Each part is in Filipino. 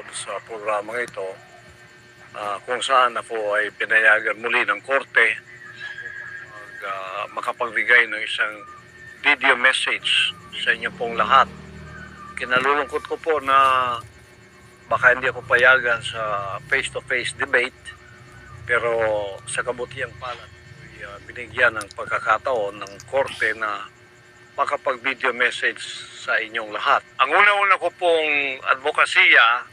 manood sa programang ito kung saan ako ay pinayagan muli ng korte makapagbigay ng isang video message sa inyo pong lahat. Kinalulungkot ko po na baka hindi ako payagan sa face-to-face debate, pero sa kabutihang palad binigyan ng pagkakataon ng korte na makapag-video message sa inyong lahat. Ang una-una ko pong advokasya,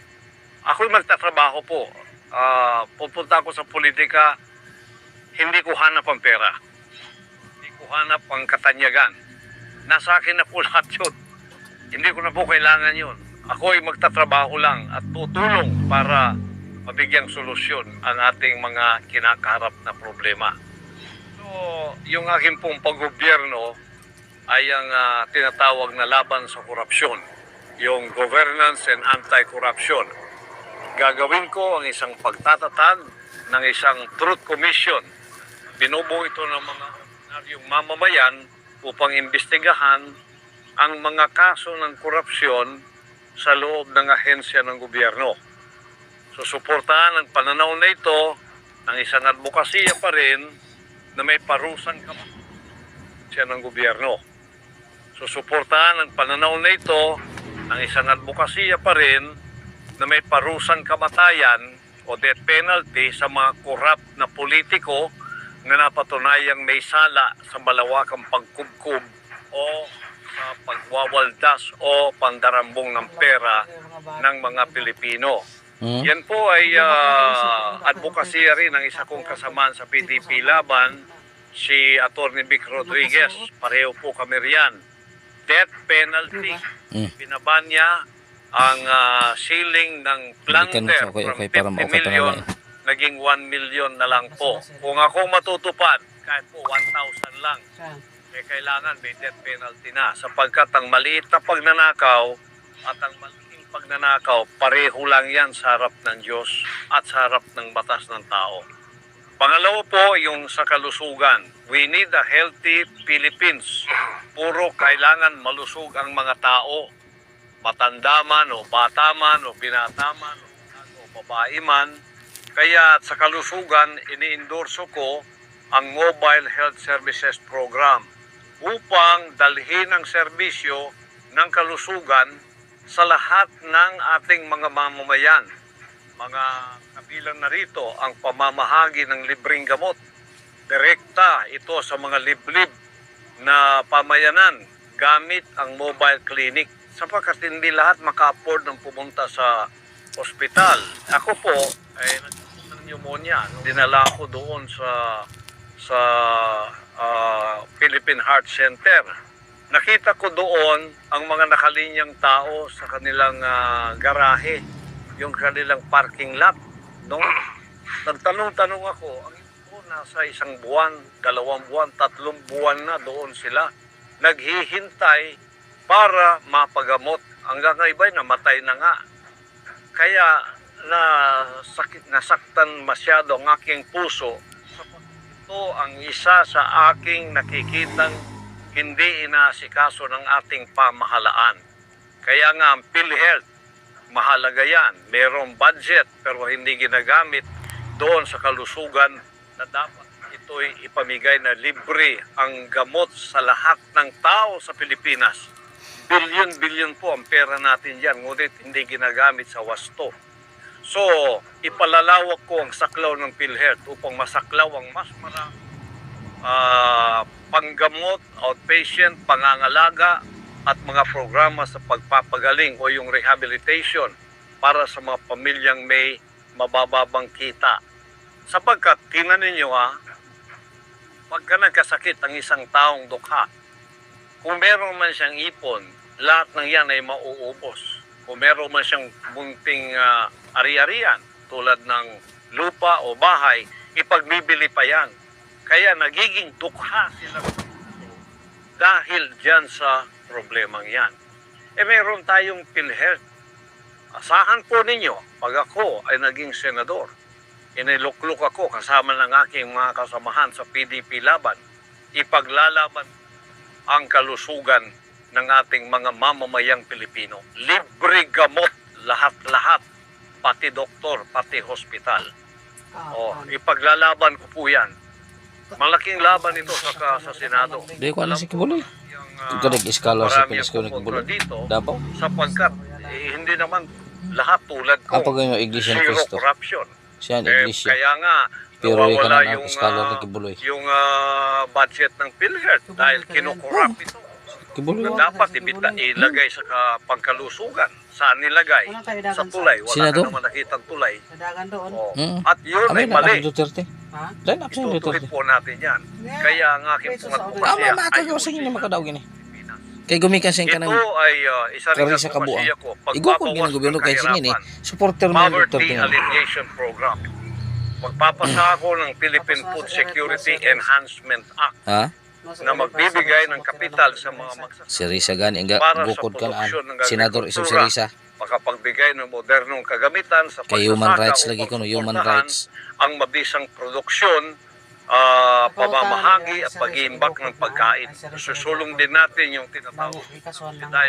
ako'y magtatrabaho po. Pupunta ako sa politika, hindi ko hanap ang pera. Hindi ko hanap ang katanyagan. Nasa akin na po lahat yun. Hindi ko na po kailangan yun. Ako'y magtatrabaho lang at tutulong para mabigyang solusyon ang ating mga kinakaharap na problema. So, yung aking pong paggobyerno ay ang tinatawag na laban sa korupsyon, yung governance and anti-corruption. Gagawin ko ang isang pagtatatag ng isang truth commission. Binubuo ito ng mga ordinaryong mamamayan upang imbestigahan ang mga kaso ng korupsyon sa loob ng ahensya ng gobyerno. Susuportahan ang pananaw na ito ng isang advokasya pa rin na may parusang kamatayan ng gobyerno. Susuportahan ang pananaw na ito ng isang advokasya pa rin na may parusang kamatayan o death penalty sa mga korap na politiko na napatunayang may sala sa malawakang pagkubkub o sa pagwawaldas o pandarambong ng pera ng mga Pilipino. Yan po ay advokasya rin ng isa kong kasamaan sa PDP Laban, si Atty. Vic Rodriguez. Pareho po kami riyan. Death penalty. Binaban niya ang ceiling ng plunder from 50 million, naging 1 million na lang po. Kung ako matutupad, kahit po 1,000 lang, kailangan may death penalty na. Sapagkat ang maliit na pagnanakaw at ang malaking pagnanakaw, pareho lang yan sa harap ng Diyos at sa harap ng batas ng tao. Pangalawa po, yung sa kalusugan. We need a healthy Philippines. Puro kailangan malusog ang mga tao. Matanda man o bata man o binata man o babae man. Kaya sa kalusugan, ini-endorso ko ang Mobile Health Services Program upang dalhin ang serbisyo ng kalusugan sa lahat ng ating mga mamamayan. Mga kabilang na rito ang pamamahagi ng libreng gamot. Direkta ito sa mga liblib na pamayanan gamit ang mobile clinic sapagkat hindi lahat maka-afford ng pumunta sa ospital. Ako po ay nagkaroon ng pneumonia. Dinala ko doon sa Philippine Heart Center. Nakita ko doon ang mga nakalinyang tao sa kanilang garahe, yung kanilang parking lot. No? Nagtanong-tanong ako, ang ito nasa 1 buwan, 2 buwan, 3 buwan na doon sila. Naghihintay para mapagamot. Hanggang iba'y namatay na nga. Kaya nasaktan masyado ang aking puso. Ito ang isa sa aking nakikitang hindi inaasikaso ng ating pamahalaan. Kaya nga ang PhilHealth, mahalaga yan. Merong budget pero hindi ginagamit doon sa kalusugan na dapat ito'y ipamigay na libre ang gamot sa lahat ng tao sa Pilipinas. Bilyon-bilyon po ang pera natin yan, ngunit hindi ginagamit sa wasto. So, ipalalawak ko ang saklaw ng PhilHealth upang masaklaw ang mas maraming panggamot, outpatient, pangangalaga, at mga programa sa pagpapagaling o yung rehabilitation para sa mga pamilyang may mabababang kita. Sapagkat, tingnan ninyo pagka nagkasakit ang isang taong dukha, kung meron man siyang ipon, lahat ng yan ay mauubos. Kung meron man siyang munting ari-arian, tulad ng lupa o bahay, ipagbibili pa yan. Kaya nagiging dukha sila dahil dyan sa problemang yan. Meron tayong PhilHealth. Asahan po ninyo, pag ako ay naging senador, inilukluk ako kasama ng aking mga kasamahan sa PDP Laban, ipaglalaban ang kalusugan ng ating mga mamamayang Pilipino. Libre gamot, lahat-lahat. pati doktor, pati hospital. Ipaglalaban ko po yan. Malaking laban ito sa Senado. Di ko si Kibuloy. Yung, Kadig iskala sa marami Pinas ko ang ni Kibuloy. dito Dapaw. sapagkat hindi naman lahat tulad ko Apa ganyan iglesia ni zero Cristo? corruption. Siya ang iglesia. Kaya nga Pero nawawala ikaw na yung, iskala ni Kibuloy. yung budget ng PhilHealth dahil kinukorrupt ito. Kibuloy. Na dapat ilagay sa pangkalusugan. Saan nilagay? Sa tulay. Wala Senador? ka naman nakitang tulay. Nadagan doon. Oh. Mm. At yun ay Amay na mali. ako Duterte. Ha? Dahil ako sa Itutuloy Duterte. po natin yan. Kaya ang aking Peso sa pangatumpasya Ama makagawa sa inyo na makadaw gini. Kay gumikan siya ka ito ng ay isa rin karisa ang kabuang. pagpapasya ko. Igukod Pagpapawas ng gobyerno ng kay sige ni. kahirapan. Supporter mo ng Poverty Duterte nga. Alleviation Program. Magpapasa ako ng Philippine Food Security Enhancement Act Ha? na magbibigay ng kapital sa mga Si magsasaka Risa gani nga para sa bukod ka na produksyon ng senador iso si agrikultura, Risa. makapagbigay ng modernong kagamitan sa Kay human pagsasaka rights lagi upang ko no, human suportahan rights. ang mabisang produksyon, pamamahagi at pag-iimbak ng pagkain. Susulong din natin yung tinatawag na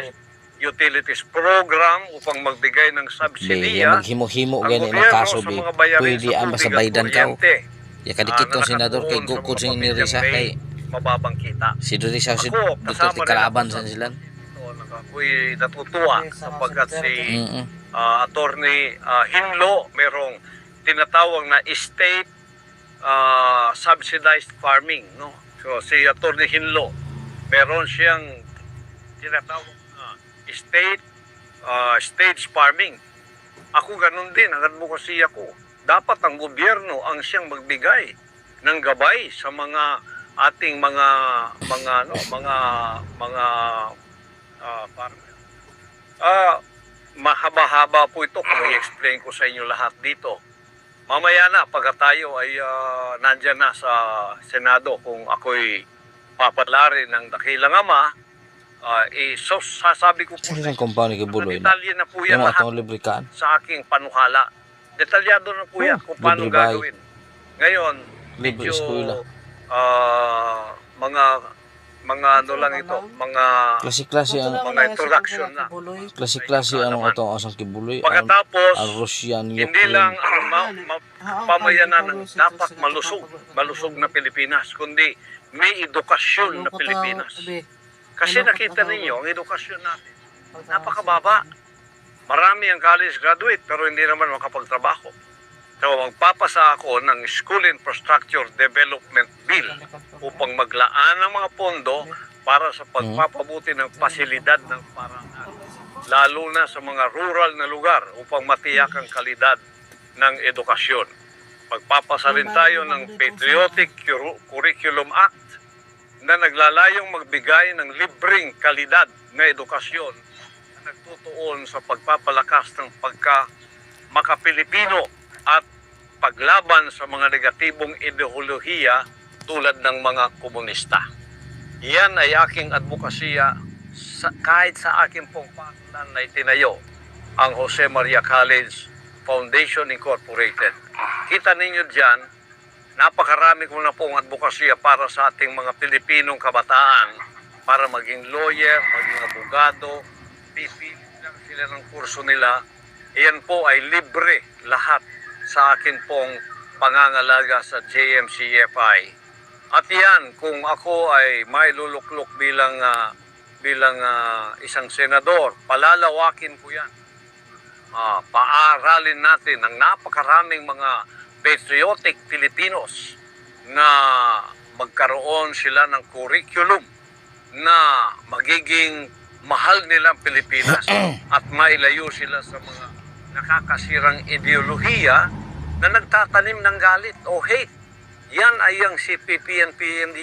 utilities program upang magbigay ng Be, subsidiya maghimo-himo ang gani gobyerno kaso sa be. mga bayarin Pwede sa ang tubig basta at baydan ka. kuryente. Ya kadikit Na ko senador kay nakatuon gukod sa sa mga ni Risa pamilyang kay may mababang kita. si Risa si Ako, Duterte kasama rin kalaban ako sa sa- sila. Ako'y natutuwa sapagkat si Mm. Attorney Hinlo merong tinatawag na state subsidized farming, no? So si Attorney Hinlo meron siyang tinatawag na stage farming. Ako ganun din, ang advocacy ako. Dapat ang gobyerno ang siyang magbigay ng gabay sa mga ating mga farmer. Mahaba-haba po ito kung i-explain ko sa inyo lahat dito. Mamaya na, pagka tayo ay nandyan na sa Senado, kung ako'y papalarin ng dakilang ama, sasabi ko po Sino ang compound ni Kibuloy na? detalye na po yan Yung lahat atong librikaan. sa aking panuhala. Detalyado na po yan kung paano libre bahay. gagawin. Ngayon, Libre medyo eskwela. mga ano lang ito, mga Klase-klase ang mga introduction na. klase-klase ang atong asang Kibuloy. Pagkatapos, Ang Russian hindi lang ang pamayanan ng dapat malusog na Pilipinas, kundi may edukasyon na Pilipinas. Kasi nakita ninyo, ang edukasyon natin, napakababa. Marami ang college graduate pero hindi naman makapagtrabaho. So magpapasa ako ng School Infrastructure Development Bill upang maglaan ng mga pondo para sa pagpapabuti ng pasilidad ng paaralan, lalo na sa mga rural na lugar upang matiyak ang kalidad ng edukasyon. Magpapasa rin tayo ng Patriotic Curriculum Act na naglalayong magbigay ng libreng kalidad na edukasyon na nagtutuon sa pagpapalakas ng makapilipino at paglaban sa mga negatibong ideolohiya tulad ng mga komunista. Yan ay aking advokasya kahit sa aking pong pangalan na itinayo ang Jose Maria College Foundation Incorporated. Kita ninyo dyan, napakarami ko na pong advokasya para sa ating mga Pilipinong kabataan para maging lawyer, maging abogado, pipili lang sila ng kurso nila. Iyan po ay libre lahat sa akin pong pangangalaga sa JMCFI. At yan, kung ako ay may luluklok bilang isang senador, palalawakin ko yan. Paaralin natin ang napakaraming mga patriotic Filipinos na magkaroon sila ng curriculum na magiging mahal nilang Pilipinas at mailayo sila sa mga nakakasirang ideolohiya na nagtatanim ng galit o hate. Yan ay ang CPP and PMD.